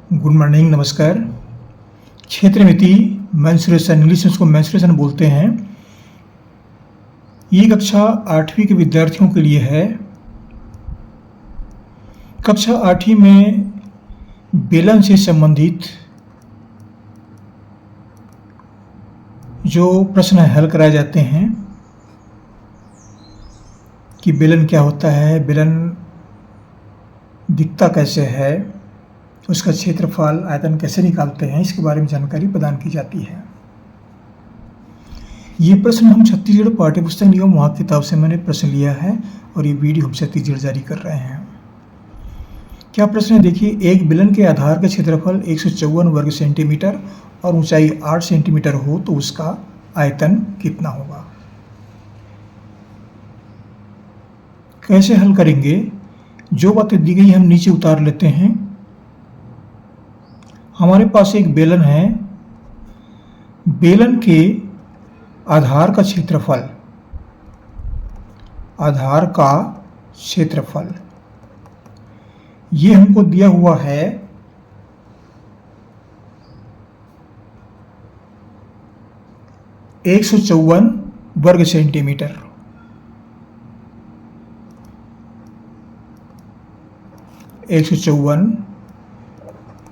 Good morning, नमस्कार। क्षेत्र मिति मेंसुरेशन, इंग्लिश में उसको मेंसुरेशन बोलते हैं। ये कक्षा 8वीं के विद्यार्थियों के लिए है। कक्षा 8वीं में बेलन से संबंधित जो प्रश्न हल कराए जाते हैं कि बेलन क्या होता है, बेलन दिखता कैसे है, उसका क्षेत्रफल आयतन कैसे निकालते हैं, इसके बारे में जानकारी प्रदान की जाती है। ये प्रश्न हम छत्तीसगढ़ पाठ्यपुस्तक निगम वहाँ किताब से मैंने प्रश्न लिया है और ये वीडियो हम छत्तीसगढ़ जारी कर रहे हैं। क्या प्रश्न है, देखिए। एक बेलन के आधार का क्षेत्रफल 154 वर्ग सेंटीमीटर और ऊंचाई 8 सेंटीमीटर हो तो उसका आयतन कितना होगा। कैसे हल करेंगे, जो बातें दी गई हम नीचे उतार लेते हैं। हमारे पास एक बेलन है, बेलन के आधार का क्षेत्रफल ये हमको दिया हुआ है 154 वर्ग सेंटीमीटर।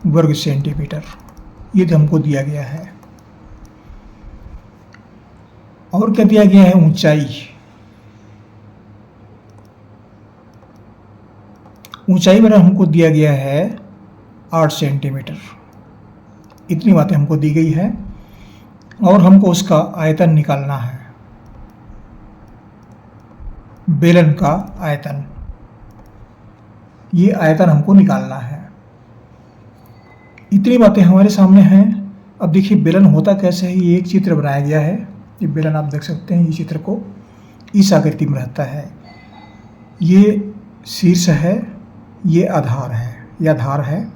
वर्ग सेंटीमीटर ये तो हमको दिया गया है। और क्या दिया गया है, ऊंचाई बराबर हमको दिया गया है 8 सेंटीमीटर। इतनी बातें हमको दी गई है और हमको उसका आयतन निकालना है, बेलन का आयतन। ये आयतन हमको निकालना है। इतनी बातें हमारे सामने हैं। अब देखिए बेलन होता कैसे है। ये एक चित्र बनाया गया है। ये बेलन आप देख सकते हैं, ये चित्र को इस आकृति में रहता है। ये शीर्ष है, ये आधार है,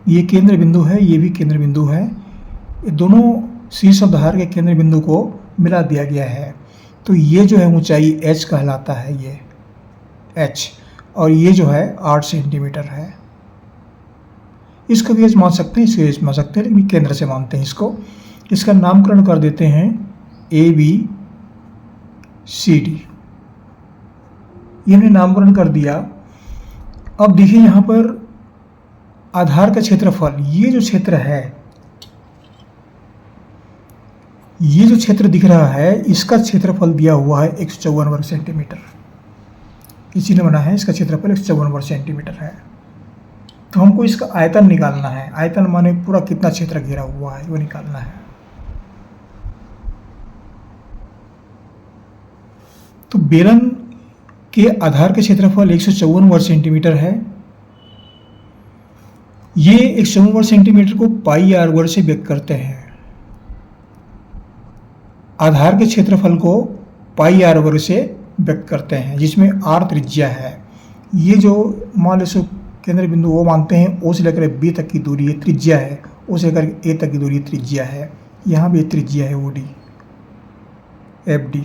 ये केंद्र बिंदु है, ये भी केंद्र बिंदु है। ये दोनों शीर्ष और आधार के केंद्र बिंदु को मिला दिया गया है। तो ये जो है ऊंचाई h कहलाता है, ये h, और ये जो है 8 सेंटीमीटर है। इसको भी h मान सकते हैं, इसको h मान सकते हैं, लेकिन केंद्र से मानते हैं इसको। इसका नामकरण कर देते हैं ABCD। ये हमने नामकरण कर दिया। अब देखिए यहाँ पर आधार का क्षेत्रफल, ये जो क्षेत्र है, ये जो क्षेत्र दिख रहा है, इसका क्षेत्रफल दिया हुआ है 154 वर्ग सेंटीमीटर। इसीलिए बना है, इसका क्षेत्रफल 154 वर्ग सेंटीमीटर है। तो हमको इसका आयतन निकालना है। आयतन माने पूरा कितना क्षेत्र घेरा हुआ है, वो निकालना है। तो बेलन के आधार के क्षेत्रफल 154 वर्ग सेंटीमीटर है। ये 154 वर्ग सेंटीमीटर को पाई आर वर्ग से व्यक्त करते हैं। आधार के क्षेत्रफल को पाई आर वर्ग से व्यक्त करते हैं, जिसमें आर त्रिज्या है। ये जो मान लो केंद्र बिंदु वो मानते हैं, ओ से लेकर बी तक की दूरी ये त्रिज्या है, ओ से लेकर ए तक की दूरी त्रिज्या है। यहाँ भी त्रिज्या है, ओ डी, एफ डी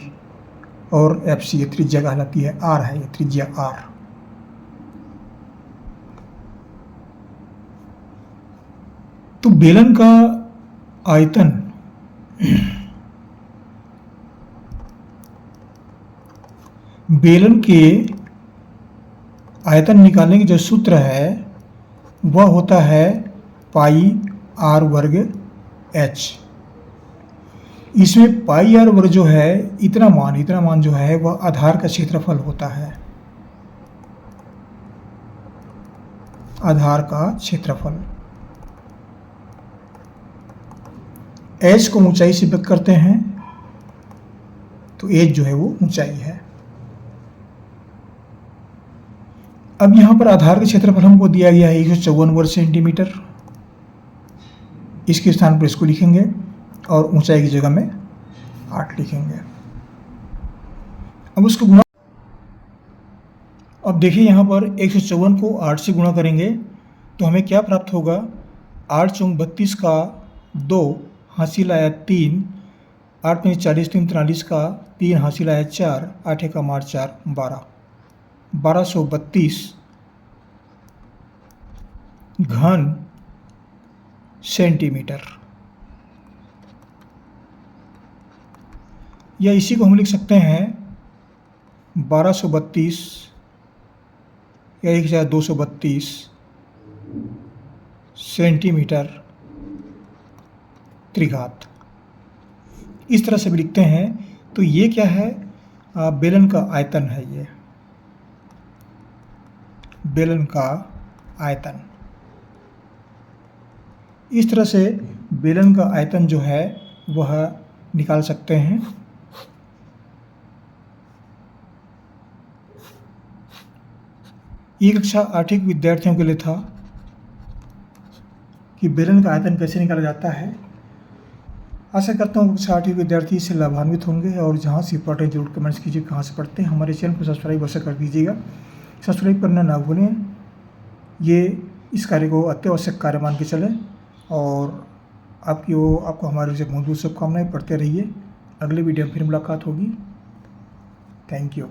और एफ सी, ये त्रिज्या कहलाती है। आर है ये त्रिज्या, आर। तो बेलन का आयतन बेलन के आयतन निकालने की जो सूत्र है वह होता है पाई आर वर्ग h। इसमें पाई आर वर्ग जो है, इतना मान जो है वह आधार का क्षेत्रफल होता है। आधार का क्षेत्रफल h को ऊंचाई से व्यक्त करते हैं, तो h जो है वो ऊंचाई है। अब यहाँ पर आधार के क्षेत्रफल हमको दिया गया है 154 वर्ग सेंटीमीटर। इसके स्थान पर इसको लिखेंगे और ऊंचाई की जगह में 8 लिखेंगे। अब उसको गुणा, अब देखिए यहाँ पर 154 को 8 से गुणा करेंगे तो हमें क्या प्राप्त होगा। 8 चौक 32 का 2 हासिल आया 3, 8 में 40 3 43 का 3 हासिल आया 4, 8 का 4 12, 1232 घन सेंटीमीटर। या इसी को हम लिख सकते हैं 1232 या 1232 सेंटीमीटर त्रिघात। इस तरह से भी लिखते हैं। तो ये क्या है? बेलन का आयतन है। ये बेलन का आयतन। इस तरह से बेलन का आयतन जो है वह निकाल सकते हैं। ये कक्षा 8वीं के विद्यार्थियों के लिए था कि बेलन का आयतन कैसे निकाला जाता है। आशा करता हूँ कक्षा 8वीं विद्यार्थी इससे लाभान्वित होंगे और जहाँ से पढ़ जरूर कमेंट्स कीजिए कहाँ से पढ़ते हैं। हमारे चैनल को सब्सक्राइब अवश्य कर दीजिएगा, सब्सक्राइब करना ना भूलें। ये इस कार्य को अत्यावश्यक कार्य मान के चलें और आपको हमारी से बहुत बहुत शुभकामनाएं। पढ़ते रहिए। अगले वीडियो में फिर मुलाकात होगी। Thank you.